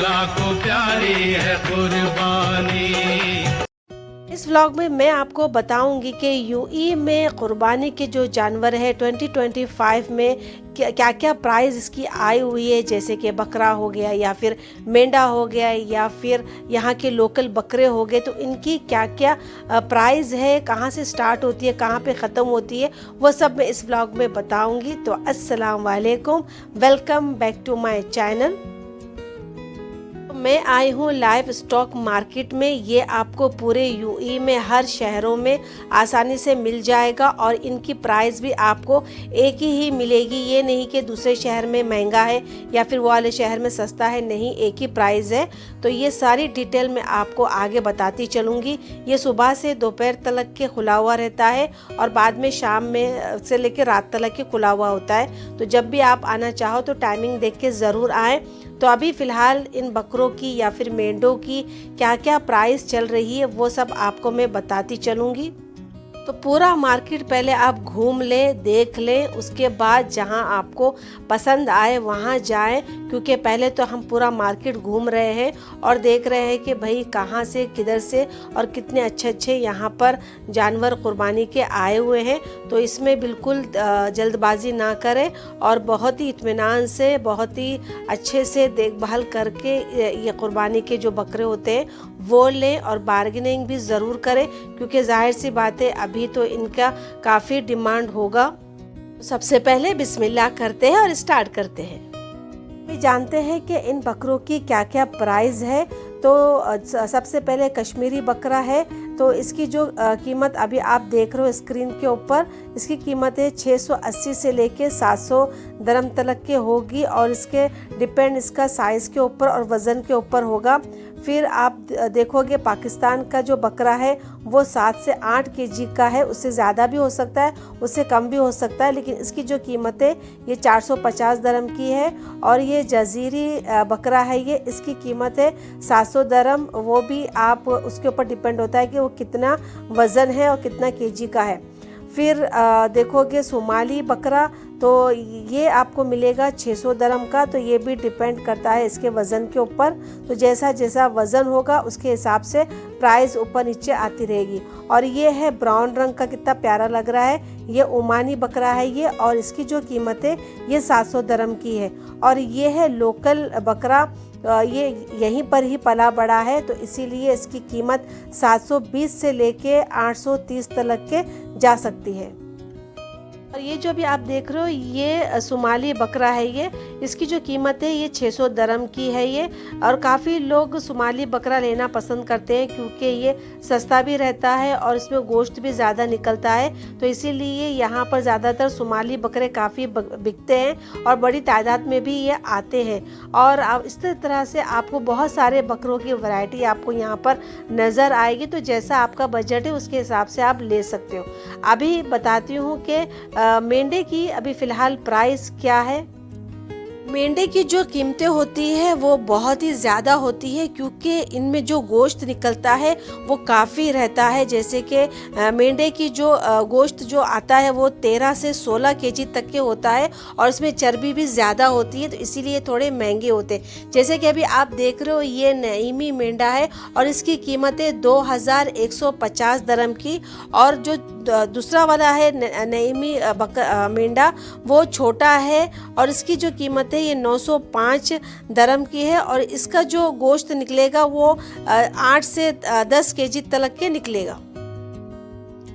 अल्लाह को प्यारी है कुर्बानी। इस व्लॉग में मैं आपको बताऊंगी कि यूएई में कुर्बानी के जो जानवर है 2025 में क्या क्या प्राइस इसकी आई हुई है, जैसे कि बकरा हो गया या फिर मेंढा हो गया या फिर यहाँ के लोकल बकरे हो गए, तो इनकी क्या क्या प्राइस है, कहाँ से स्टार्ट होती है, कहाँ पे ख़त्म होती है, वो सब मैं इस व्लॉग में बताऊंगी। तो अस्सलाम वालेकुम, welcome back to my channel. मैं आई हूँ लाइव स्टॉक मार्केट में। ये आपको पूरे यूएई में हर शहरों में आसानी से मिल जाएगा और इनकी प्राइस भी आपको एक ही मिलेगी। ये नहीं कि दूसरे शहर में महंगा है या फिर वो वाले शहर में सस्ता है, नहीं, एक ही प्राइस है। तो ये सारी डिटेल मैं आपको आगे बताती चलूँगी। ये सुबह से दोपहर तक के खुला हुआ रहता है और बाद में शाम में से लेकर रात तक के खुला हुआ होता है। तो जब भी आप आना चाहो तो टाइमिंग देख के ज़रूर आएँ। तो अभी फ़िलहाल इन बकरों की या फिर मेंढों की क्या क्या प्राइस चल रही है वो सब आपको मैं बताती चलूँगी। तो पूरा मार्केट पहले आप घूम लें, देख लें, उसके बाद जहां आपको पसंद आए वहां जाएं, क्योंकि पहले तो हम पूरा मार्केट घूम रहे हैं और देख रहे हैं कि भाई कहां से किधर से और कितने अच्छे अच्छे यहां पर जानवर कुर्बानी के आए हुए हैं। तो इसमें बिल्कुल जल्दबाजी ना करें और बहुत ही इत्मीनान से, बहुत ही अच्छे से देखभाल करके ये कुर्बानी के जो बकरे होते हैं वो लें और बार्गेनिंग भी ज़रूर करें, क्योंकि जाहिर सी बात है अभी तो इनका काफ़ी डिमांड होगा। सबसे पहले बिस्मिल्लाह करते हैं और स्टार्ट करते हैं। भी जानते हैं कि इन बकरों की क्या क्या प्राइस है। तो सबसे पहले कश्मीरी बकरा है, तो इसकी जो कीमत अभी आप देख रहे हो स्क्रीन के ऊपर, इसकी कीमत है 680 से लेके 700 दरम तक के होगी और इसके डिपेंड इसका साइज़ के ऊपर और वज़न के ऊपर होगा। फिर आप देखोगे पाकिस्तान का जो बकरा है वो 7 से 8 केजी का है, उससे ज़्यादा भी हो सकता है, उससे कम भी हो सकता है, लेकिन इसकी जो कीमत है ये 450 दरम की है। और ये जज़ीरी बकरा है, ये इसकी कीमत है 700 दरम। वो भी आप उसके ऊपर डिपेंड होता है कि वो कितना वज़न है और कितना केजी का है। फिर देखोगे सोमाली बकरा, तो ये आपको मिलेगा 600 दरम का। तो ये भी डिपेंड करता है इसके वज़न के ऊपर। तो जैसा जैसा वज़न होगा उसके हिसाब से प्राइस ऊपर नीचे आती रहेगी। और ये है ब्राउन रंग का, कितना प्यारा लग रहा है, ये ओमानी बकरा है ये, और इसकी जो कीमत है ये 700 दरम की है। और ये है लोकल बकरा, ये यहीं पर ही पला बड़ा है, तो इसीलिए इसकी कीमत 720 से लेके 830 तक के जा सकती है। और ये जो भी आप देख रहे हो ये सोमाली बकरा है, ये इसकी जो कीमत है ये 600 दरम की है ये। और काफ़ी लोग सोमाली बकरा लेना पसंद करते हैं क्योंकि ये सस्ता भी रहता है और इसमें गोश्त भी ज़्यादा निकलता है। तो इसीलिए यहाँ पर ज़्यादातर सोमाली बकरे काफ़ी बिकते हैं और बड़ी तादाद में भी ये आते हैं। और इस तरह से आपको बहुत सारे बकरों की वैरायटी आपको यहाँ पर नज़र आएगी। तो जैसा आपका बजट है उसके हिसाब से आप ले सकते हो। अभी बताती हूँ कि मेंढे की अभी फ़िलहाल प्राइस क्या है। मेंढे की जो कीमतें होती है वो बहुत ही ज़्यादा होती है, क्योंकि इनमें जो गोश्त निकलता है वो काफ़ी रहता है। जैसे कि मेंढे की जो गोश्त जो आता है वो 13 से 16 केजी तक के होता है और इसमें चर्बी भी ज़्यादा होती है, तो इसीलिए थोड़े महंगे होते हैं। जैसे कि अभी आप देख रहे हो ये नईमी मेंढा है और इसकी कीमत है 2150 दरम की। और जो दूसरा वाला है नईमी मेंढा, वो छोटा है और इसकी जो कीमत है ये 905 दरम की है और इसका जो गोश्त निकलेगा वो 8 से 10 केजी तक के निकलेगा।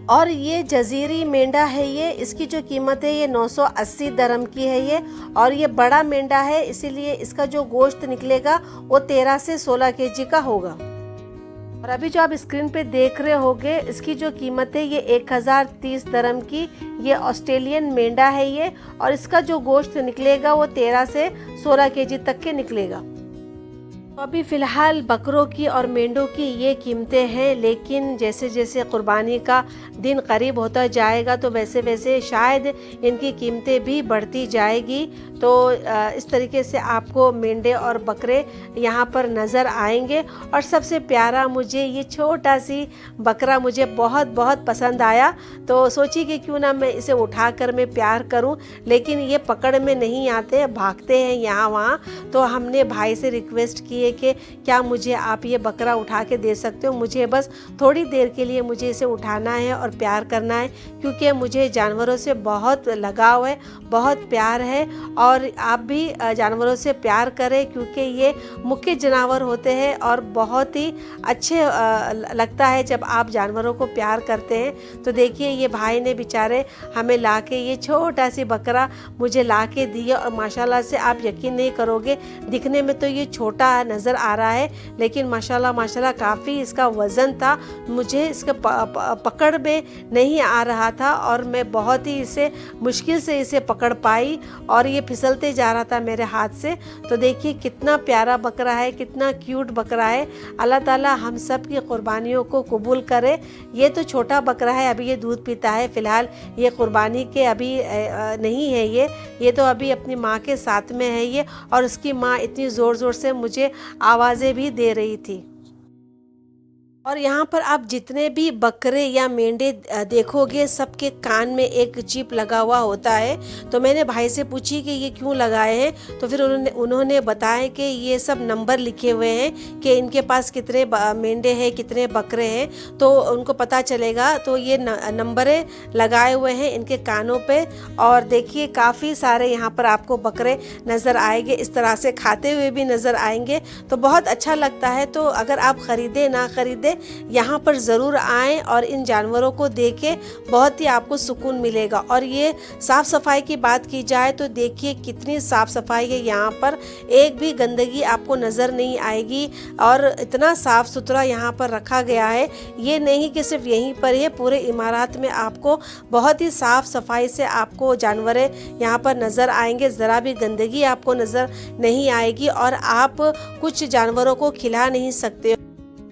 और ये जज़ीरी मेंढा है, ये इसकी जो कीमत है ये 980 दरम की है ये। और ये बड़ा मेंढा है, इसीलिए इसका जो गोश्त निकलेगा वो 13 से 16 केजी का होगा। और अभी जो आप स्क्रीन पे देख रहे होगे इसकी जो कीमत है ये 1030 दरम की। ये ऑस्ट्रेलियन मेंढा है ये, और इसका जो गोश्त निकलेगा वो 13 से 16 केजी तक के निकलेगा। तो अभी फ़िलहाल बकरों की और मेंढों की ये कीमतें हैं, लेकिन जैसे जैसे कुर्बानी का दिन करीब होता जाएगा तो वैसे वैसे शायद इनकी कीमतें भी बढ़ती जाएगी। तो इस तरीके से आपको मेंढे और बकरे यहाँ पर नज़र आएंगे। और सबसे प्यारा मुझे ये छोटा सी बकरा मुझे बहुत बहुत पसंद आया, तो सोची कि क्यों ना मैं इसे उठाकर मैं प्यार करूं, लेकिन ये पकड़ में नहीं आते, भागते हैं यहाँ वहाँ। तो हमने भाई से रिक्वेस्ट की लिए कि क्या मुझे आप ये बकरा उठा के दे सकते हो। मुझे बस थोड़ी देर के लिए मुझे इसे उठाना है और प्यार करना है, क्योंकि मुझे जानवरों से बहुत लगाव है, बहुत प्यार है। और आप भी जानवरों से प्यार करें, क्योंकि ये मुख्य जानवर होते हैं और बहुत ही अच्छे लगता है जब आप जानवरों को प्यार करते हैं। तो देखिए ये भाई ने बेचारे हमें लाके ये छोटा सी बकरा मुझे लाके दिया, और माशाल्लाह से आप यकीन नहीं करोगे, दिखने में तो ये छोटा नज़र आ रहा है, लेकिन माशाल्लाह माशाल्लाह काफ़ी इसका वज़न था। मुझे इसका पकड़ में नहीं आ रहा था और मैं बहुत ही इसे मुश्किल से इसे पकड़ पाई, और ये फिसलते जा रहा था मेरे हाथ से। तो देखिए कितना प्यारा बकरा है, कितना क्यूट बकरा है। अल्लाह ताला हम सब की कुर्बानियों को कबूल करे। ये तो छोटा बकरा है, अभी ये दूध पीता है, फ़िलहाल ये कुर्बानी के अभी नहीं है। ये तो अभी अपनी माँ के साथ में है ये, और उसकी माँ इतनी ज़ोर ज़ोर से मुझे आवाज़ें भी दे रही थी। और यहाँ पर आप जितने भी बकरे या मेंढे देखोगे, सबके कान में एक चिप लगा हुआ होता है। तो मैंने भाई से पूछी कि ये क्यों लगाए हैं, तो फिर उन्होंने बताया कि ये सब नंबर लिखे हुए हैं कि इनके पास कितने मेंढे हैं, कितने बकरे हैं, तो उनको पता चलेगा। तो ये नंबरें लगाए हुए हैं इनके कानों पे। और देखिए काफ़ी सारे यहाँ पर आपको बकरे नज़र आएंगे, इस तरह से खाते हुए भी नज़र आएंगे, तो बहुत अच्छा लगता है। तो अगर आप ख़रीदे ना ख़रीदे, यहाँ पर ज़रूर आएँ और इन जानवरों को देखें, बहुत ही आपको सुकून मिलेगा। और ये साफ़ सफाई की बात की जाए तो देखिए कितनी साफ़ सफाई है यहाँ पर, एक भी गंदगी आपको नज़र नहीं आएगी, और इतना साफ़ सुथरा यहाँ पर रखा गया है। ये नहीं कि सिर्फ यहीं पर है, पूरे इमारत में आपको बहुत ही साफ़ सफाई से आपको जानवर यहाँ पर नज़र आएंगे, ज़रा भी गंदगी आपको नज़र नहीं आएगी, और आप कुछ जानवरों को खिला नहीं सकते।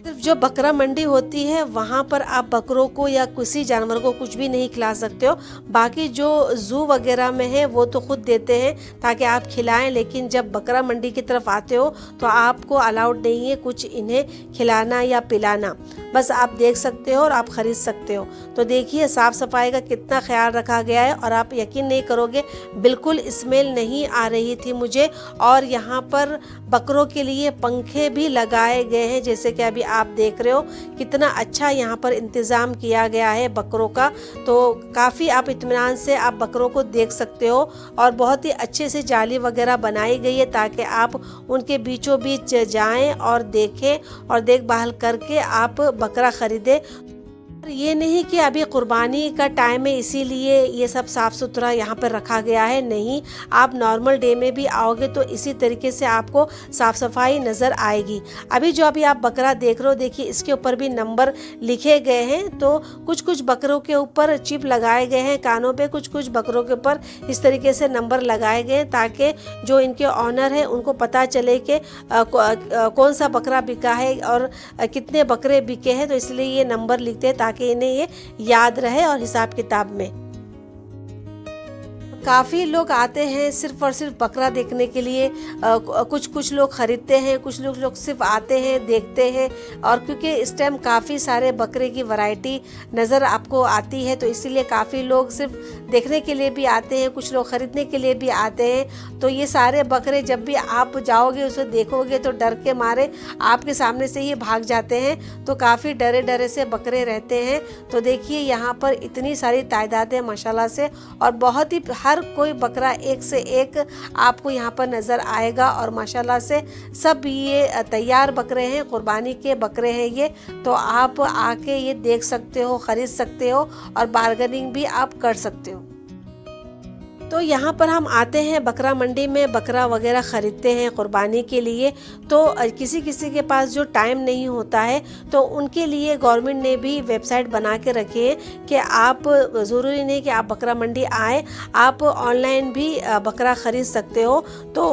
सिर्फ जो बकरा मंडी होती है वहाँ पर आप बकरों को या किसी जानवर को कुछ भी नहीं खिला सकते हो। बाकी जो ज़ू वगैरह में है वो तो खुद देते हैं ताकि आप खिलाएं, लेकिन जब बकरा मंडी की तरफ आते हो तो आपको अलाउड नहीं है कुछ इन्हें खिलाना या पिलाना, बस आप देख सकते हो और आप ख़रीद सकते हो। तो देखिए साफ़ सफाई का कितना ख्याल रखा गया है, और आप यकीन नहीं करोगे बिल्कुल स्मेल नहीं आ रही थी मुझे। और यहाँ पर बकरों के लिए पंखे भी लगाए गए हैं, जैसे कि अभी आप देख रहे हो कितना अच्छा यहाँ पर इंतज़ाम किया गया है बकरों का। तो काफ़ी आप इत्मीनान से आप बकरों को देख सकते हो, और बहुत ही अच्छे से जाली वगैरह बनाई गई है ताकि आप उनके बीचों बीच जाएं और देखें और देखभाल करके आप बकरा ख़रीदें। ये नहीं कि अभी कुर्बानी का टाइम है इसीलिए ये सब साफ़ सुथरा यहाँ पर रखा गया है, नहीं, आप नॉर्मल डे में भी आओगे तो इसी तरीके से आपको साफ़ सफाई नज़र आएगी। अभी जो अभी आप बकरा देख रहे हो, देखिए इसके ऊपर भी नंबर लिखे गए हैं। तो कुछ कुछ बकरों के ऊपर चिप लगाए गए हैं कानों पे, कुछ कुछ बकरों के ऊपर इस तरीके से नंबर लगाए गए हैं ताकि जो इनके ऑनर है उनको पता चले कि कौन सा बकरा बिका है और कितने बकरे बिके हैं। तो इसलिए ये नंबर लिखते हैं कि इन्हें ये याद रहे और हिसाब किताब में। काफ़ी लोग आते हैं सिर्फ और सिर्फ बकरा देखने के लिए, कुछ लोग ख़रीदते हैं, कुछ लोग सिर्फ आते हैं देखते हैं। और क्योंकि इस टाइम काफ़ी सारे बकरे की वैरायटी नज़र आपको आती है, तो इसीलिए काफ़ी लोग सिर्फ देखने के लिए भी आते हैं, कुछ लोग ख़रीदने के लिए भी आते हैं। तो ये सारे बकरे जब भी आप जाओगे उसे देखोगे तो डर के मारे आपके सामने से ही भाग जाते हैं। तो काफ़ी डरे डरे से बकरे रहते हैं। तो देखिए यहाँ पर इतनी सारी तादाद है माशाल्लाह से, और बहुत ही हर कोई बकरा एक से एक आपको यहाँ पर नज़र आएगा। और माशाल्लाह से सब ये तैयार बकरे हैं, कुर्बानी के बकरे हैं ये। तो आप आके ये देख सकते हो, ख़रीद सकते हो और बार्गेनिंग भी आप कर सकते हो। तो यहाँ पर हम आते हैं बकरा मंडी में, बकरा वगैरह ख़रीदते हैं क़ुरबानी के लिए। तो किसी किसी के पास जो टाइम नहीं होता है तो उनके लिए गवर्नमेंट ने भी वेबसाइट बना के रखी है कि आप ज़रूरी नहीं कि आप बकरा मंडी आए, आप ऑनलाइन भी बकरा ख़रीद सकते हो। तो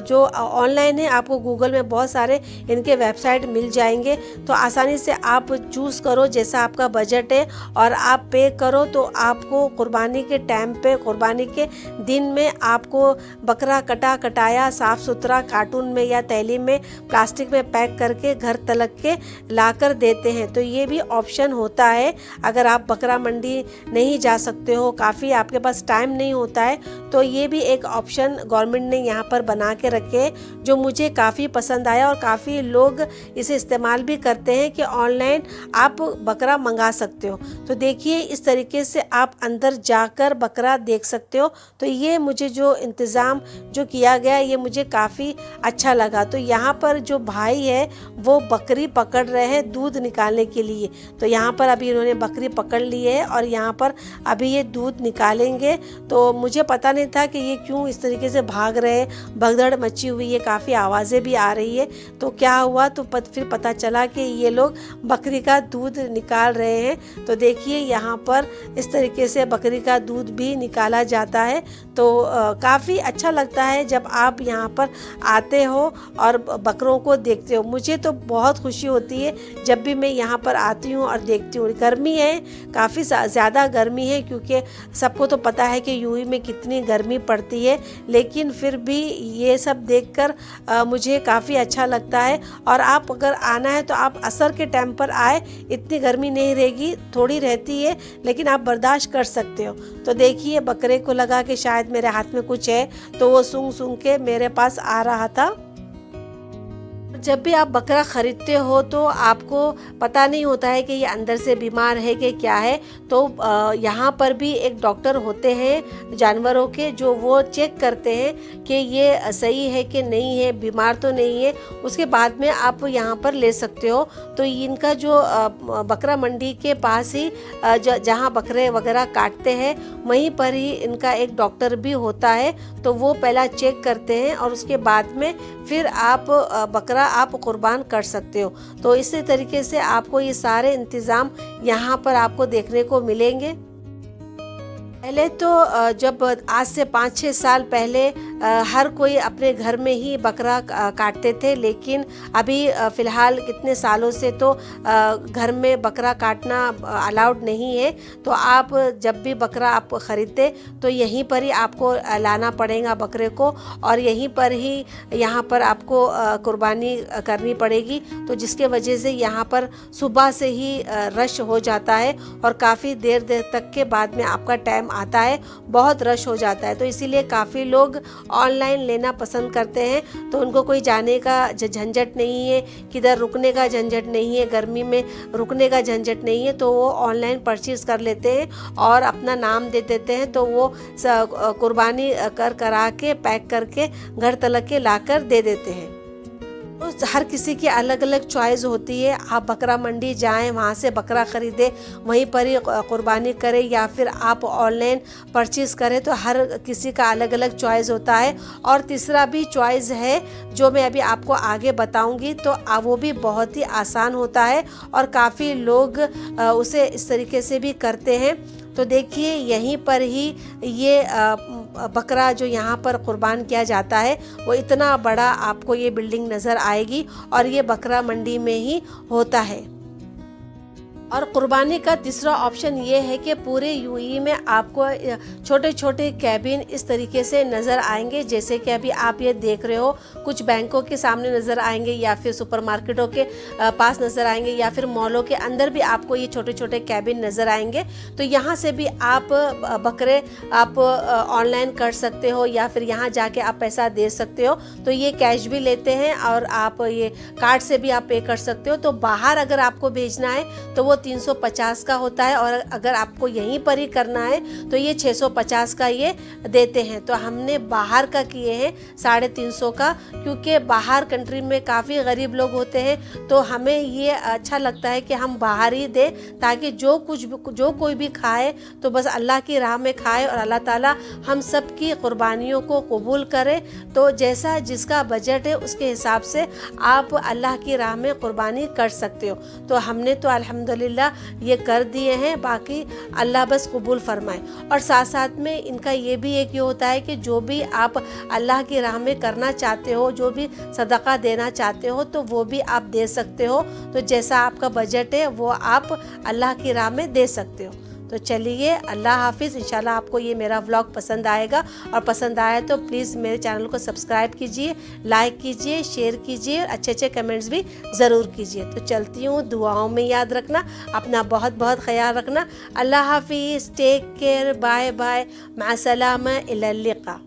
जो ऑनलाइन है आपको गूगल में बहुत सारे इनके वेबसाइट मिल जाएंगे, तो आसानी से आप चूज़ करो जैसा आपका बजट है और आप पे करो। तो आपको क़ुरबानी के टाइम पे, क़ुरबानी के दिन में आपको बकरा कटा कटाया साफ़ सुथरा कार्टून में या थैली में प्लास्टिक में पैक करके घर तलक के लाकर देते हैं। तो ये भी ऑप्शन होता है। अगर आप बकरा मंडी नहीं जा सकते हो, काफ़ी आपके पास टाइम नहीं होता है, तो ये भी एक ऑप्शन गवर्नमेंट ने यहाँ पर बना के रखे हैं, जो मुझे काफ़ी पसंद आया और काफ़ी लोग इसे इस्तेमाल भी करते हैं कि ऑनलाइन आप बकरा मंगा सकते हो। तो देखिए इस तरीके से आप अंदर जाकर बकरा देख सकते हो। तो ये मुझे जो इंतज़ाम जो किया गया ये मुझे काफ़ी अच्छा लगा। तो यहाँ पर जो भाई है वो बकरी पकड़ रहे हैं दूध निकालने के लिए। तो यहाँ पर अभी इन्होंने बकरी पकड़ ली है और यहाँ पर अभी ये दूध निकालेंगे। तो मुझे पता नहीं था कि ये क्यों इस तरीके से भाग रहे हैं, भगदड़ मची हुई है, काफ़ी आवाज़ें भी आ रही है। तो क्या हुआ, तो फिर पता चला कि ये लोग बकरी का दूध निकाल रहे हैं। तो देखिए यहाँ पर इस तरीके से बकरी का दूध भी निकाला जाता है। तो काफ़ी अच्छा लगता है जब आप यहाँ पर आते हो और बकरों को देखते हो। मुझे तो बहुत खुशी होती है जब भी मैं यहाँ पर आती हूँ और देखती हूँ। गर्मी है, काफ़ी ज़्यादा गर्मी है, क्योंकि सबको तो पता है कि यूपी में कितनी गर्मी पड़ती है, लेकिन फिर भी ये सब देखकर मुझे काफ़ी अच्छा लगता है। और आप अगर आना है तो आप असर के टाइम पर आए, इतनी गर्मी नहीं रहेगी, थोड़ी रहती है लेकिन आप बर्दाश्त कर सकते हो। तो देखिए बकरे को लगा कि शायद मेरे हाथ में कुछ है, तो वो सूंघ सूंघ के मेरे पास आ रहा था। जब भी आप बकरा ख़रीदते हो तो आपको पता नहीं होता है कि ये अंदर से बीमार है कि क्या है। तो यहाँ पर भी एक डॉक्टर होते हैं जानवरों के, जो वो चेक करते हैं कि ये सही है कि नहीं है, बीमार तो नहीं है। उसके बाद में आप यहाँ पर ले सकते हो। तो इनका जो बकरा मंडी के पास ही जहाँ बकरे वगैरह काटते हैं वहीं पर ही इनका एक डॉक्टर भी होता है। तो वो पहला चेक करते हैं और उसके बाद में फिर आप बकरा आप कुर्बान कर सकते हो। तो इसी तरीके से आपको ये सारे इंतज़ाम यहाँ पर आपको देखने को मिलेंगे। पहले तो जब आज से 5-6 साल पहले हर कोई अपने घर में ही बकरा काटते थे, लेकिन अभी फ़िलहाल कितने सालों से तो घर में बकरा काटना अलाउड नहीं है। तो आप जब भी बकरा आप ख़रीदते तो यहीं पर ही आपको लाना पड़ेगा बकरे को, और यहीं पर ही यहाँ पर आपको कुर्बानी करनी पड़ेगी। तो जिसके वजह से यहाँ पर सुबह से ही रश हो जाता है और काफ़ी देर तक के बाद में आपका टाइम आता है, बहुत रश हो जाता है। तो इसीलिए काफ़ी लोग ऑनलाइन लेना पसंद करते हैं। तो उनको कोई जाने का झंझट नहीं है, किधर रुकने का झंझट नहीं है, गर्मी में रुकने का झंझट नहीं है। तो वो ऑनलाइन परचेज़ कर लेते हैं और अपना नाम दे देते हैं। तो वो कुर्बानी करा के पैक करके घर तक के लाकर दे देते हैं। तो हर किसी की अलग अलग चॉइस होती है। आप बकरा मंडी जाएं, वहाँ से बकरा ख़रीदें, वहीं पर ही कुर्बानी करें, या फिर आप ऑनलाइन परचेज़ करें। तो हर किसी का अलग अलग चॉइस होता है। और तीसरा भी चॉइस है जो मैं अभी आपको आगे बताऊंगी। तो वो भी बहुत ही आसान होता है और काफ़ी लोग उसे इस तरीके से भी करते हैं। तो देखिए यहीं पर ही ये बकरा जो यहाँ पर कुर्बान किया जाता है वो इतना बड़ा आपको ये बिल्डिंग नज़र आएगी, और ये बकरा मंडी में ही होता है। और कुर्बानी का तीसरा ऑप्शन ये है कि पूरे यूएई में आपको छोटे छोटे कैबिन इस तरीके से नज़र आएंगे, जैसे कि अभी आप ये देख रहे हो। कुछ बैंकों के सामने नज़र आएंगे, या फिर सुपरमार्केटों के पास नज़र आएंगे, या फिर मॉलों के अंदर भी आपको ये छोटे छोटे कैबिन नज़र आएंगे। तो यहाँ से भी आप बकरे आप ऑनलाइन कर सकते हो, या फिर यहाँ जाके आप पैसा दे सकते हो। तो ये कैश भी लेते हैं और आप ये कार्ड से भी आप पे कर सकते हो। तो बाहर अगर आपको भेजना है तो वो 350 का होता है, और अगर आपको यहीं पर ही करना है तो ये 650 का ये देते हैं। तो हमने बाहर का किए हैं 350 का, क्योंकि बाहर कंट्री में काफ़ी गरीब लोग होते हैं। तो हमें ये अच्छा लगता है कि हम बाहर ही दें, ताकि जो कोई भी खाए तो बस अल्लाह की राह में खाए, और अल्लाह ताला हम सब की कुर्बानियों को कबूल करे। तो जैसा जिसका बजट है उसके हिसाब से आप अल्लाह की राह में कुर्बानी कर सकते हो। तो हमने तो अल्हम्दुलिल्लाह ये कर दिए हैं, बाकी अल्लाह बस कबूल फरमाए। और साथ साथ में इनका ये भी एक ये होता है कि जो भी आप अल्लाह की राह में करना चाहते हो, जो भी सदका देना चाहते हो, तो वो भी आप दे सकते हो। तो जैसा आपका बजट है वो आप अल्लाह की राह में दे सकते हो। तो चलिए, अल्लाह हाफिज़। इंशाल्लाह आपको ये मेरा व्लॉग पसंद आएगा, और पसंद आया तो प्लीज़ मेरे चैनल को सब्सक्राइब कीजिए, लाइक कीजिए, शेयर कीजिए, और अच्छे अच्छे कमेंट्स भी ज़रूर कीजिए। तो चलती हूँ, दुआओं में याद रखना, अपना बहुत बहुत ख्याल रखना। अल्लाह हाफिज़, टेक केयर, बाय बाय, माअ सलामा, इला लिक़ा।